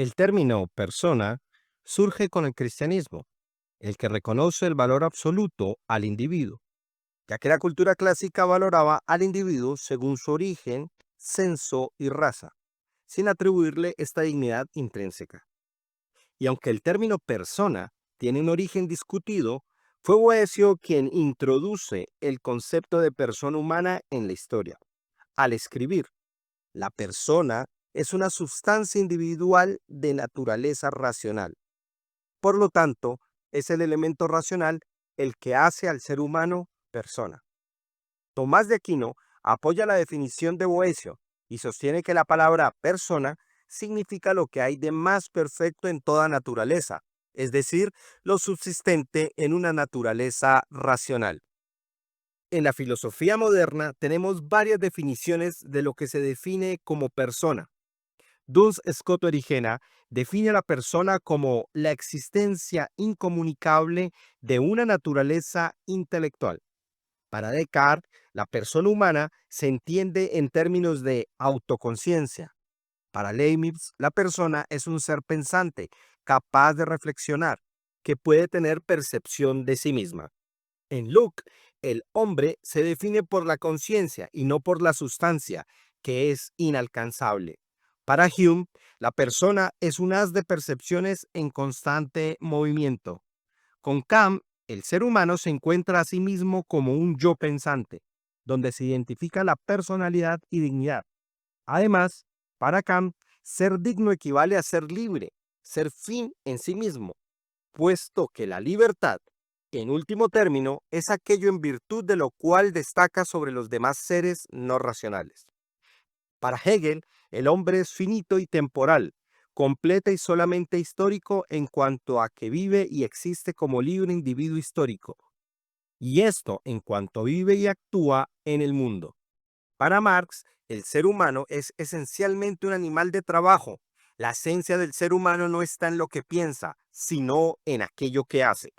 El término persona surge con el cristianismo, el que reconoce el valor absoluto al individuo, ya que la cultura clásica valoraba al individuo según su origen, censo y raza, sin atribuirle esta dignidad intrínseca. Y aunque el término persona tiene un origen discutido, fue Boecio quien introduce el concepto de persona humana en la historia. Al escribir, la persona es una sustancia individual de naturaleza racional. Por lo tanto, es el elemento racional el que hace al ser humano persona. Tomás de Aquino apoya la definición de Boecio y sostiene que la palabra persona significa lo que hay de más perfecto en toda naturaleza, es decir, lo subsistente en una naturaleza racional. En la filosofía moderna tenemos varias definiciones de lo que se define como persona. Duns Scott Origena define a la persona como la existencia incomunicable de una naturaleza intelectual. Para Descartes, la persona humana se entiende en términos de autoconciencia. Para Leibniz, la persona es un ser pensante, capaz de reflexionar, que puede tener percepción de sí misma. En Locke, el hombre se define por la conciencia y no por la sustancia, que es inalcanzable. Para Hume, la persona es un haz de percepciones en constante movimiento. Con Kant, el ser humano se encuentra a sí mismo como un yo pensante, donde se identifica la personalidad y dignidad. Además, para Kant, ser digno equivale a ser libre, ser fin en sí mismo, puesto que la libertad, en último término, es aquello en virtud de lo cual destaca sobre los demás seres no racionales. Para Hegel, el hombre es finito y temporal, completa y solamente histórico en cuanto a que vive y existe como libre individuo histórico, y esto en cuanto vive y actúa en el mundo. Para Marx, el ser humano es esencialmente un animal de trabajo. La esencia del ser humano no está en lo que piensa, sino en aquello que hace.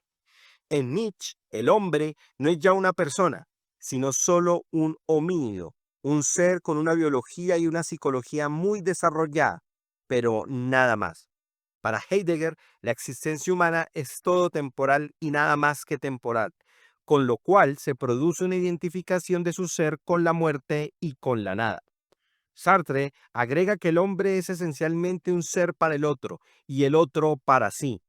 En Nietzsche, el hombre no es ya una persona, sino solo un homínido, un ser con una biología y una psicología muy desarrollada, pero nada más. Para Heidegger, la existencia humana es todo temporal y nada más que temporal, con lo cual se produce una identificación de su ser con la muerte y con la nada. Sartre agrega que el hombre es esencialmente un ser para el otro y el otro para sí,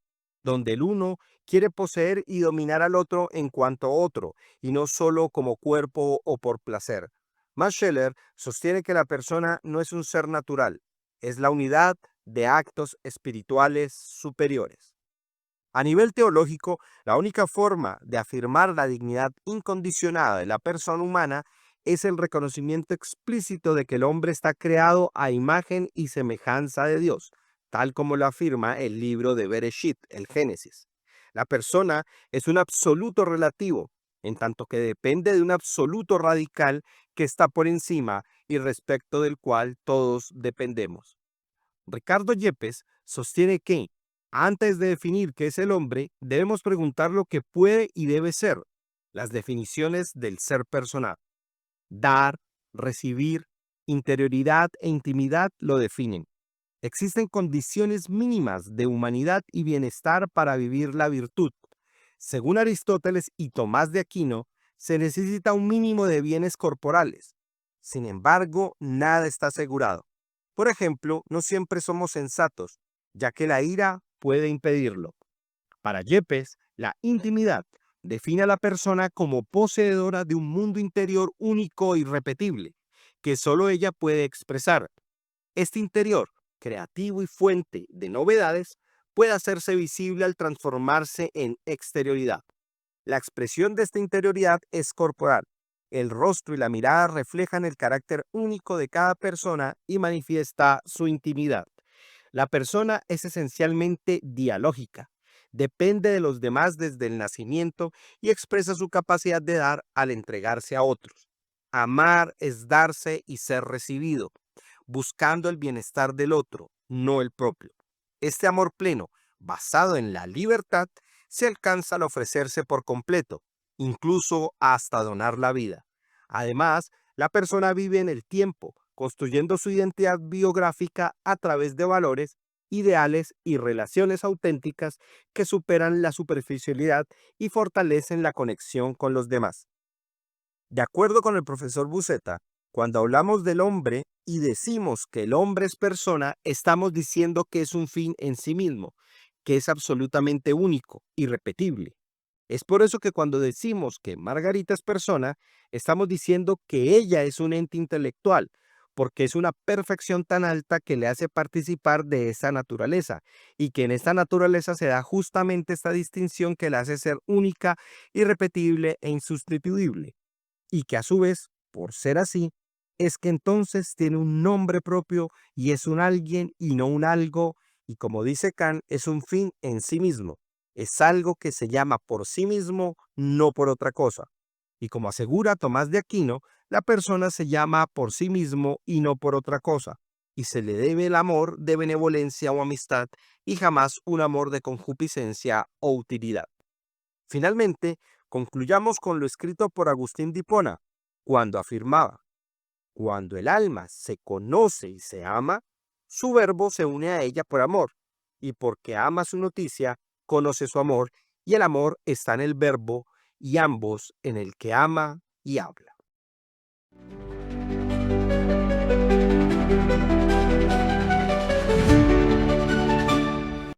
donde el uno quiere poseer y dominar al otro en cuanto a otro, y no solo como cuerpo o por placer. Max Scheler sostiene que la persona no es un ser natural, es la unidad de actos espirituales superiores. A nivel teológico, la única forma de afirmar la dignidad incondicionada de la persona humana es el reconocimiento explícito de que el hombre está creado a imagen y semejanza de Dios, tal como lo afirma el libro de Bereshit, el Génesis. La persona es un absoluto relativo, en tanto que depende de un absoluto radical que está por encima y respecto del cual todos dependemos. Ricardo Yepes sostiene que, antes de definir qué es el hombre, debemos preguntar lo que puede y debe ser, las definiciones del ser personal. Dar, recibir, interioridad e intimidad lo definen. Existen condiciones mínimas de humanidad y bienestar para vivir la virtud. Según Aristóteles y Tomás de Aquino, se necesita un mínimo de bienes corporales. Sin embargo, nada está asegurado. Por ejemplo, no siempre somos sensatos, ya que la ira puede impedirlo. Para Yepes, la intimidad define a la persona como poseedora de un mundo interior único e irrepetible, que solo ella puede expresar. Este interior, creativo y fuente de novedades, puede hacerse visible al transformarse en exterioridad. La expresión de esta interioridad es corporal. El rostro y la mirada reflejan el carácter único de cada persona y manifiesta su intimidad. La persona es esencialmente dialógica. Depende de los demás desde el nacimiento y expresa su capacidad de dar al entregarse a otros. Amar es darse y ser recibido, buscando el bienestar del otro, no el propio. Este amor pleno, basado en la libertad, se alcanza al ofrecerse por completo, incluso hasta donar la vida. Además, la persona vive en el tiempo, construyendo su identidad biográfica a través de valores ideales y relaciones auténticas que superan la superficialidad y fortalecen la conexión con los demás. De acuerdo con el profesor Buceta, cuando hablamos del hombre y decimos que el hombre es persona, estamos diciendo que es un fin en sí mismo, que es absolutamente único, irrepetible. Es por eso que cuando decimos que Margarita es persona, estamos diciendo que ella es un ente intelectual, porque es una perfección tan alta que le hace participar de esa naturaleza, y que en esta naturaleza se da justamente esta distinción que la hace ser única, irrepetible e insustituible, y que a su vez, por ser así, es que entonces tiene un nombre propio y es un alguien y no un algo, y como dice Kant, es un fin en sí mismo. Es algo que se llama por sí mismo, no por otra cosa. Y como asegura Tomás de Aquino, la persona se llama por sí mismo y no por otra cosa, y se le debe el amor de benevolencia o amistad y jamás un amor de concupiscencia o utilidad. Finalmente, concluyamos con lo escrito por Agustín de Hipona, cuando afirmaba: cuando el alma se conoce y se ama, su verbo se une a ella por amor, y porque ama su noticia, conoce su amor, y el amor está en el verbo, y ambos en el que ama y habla.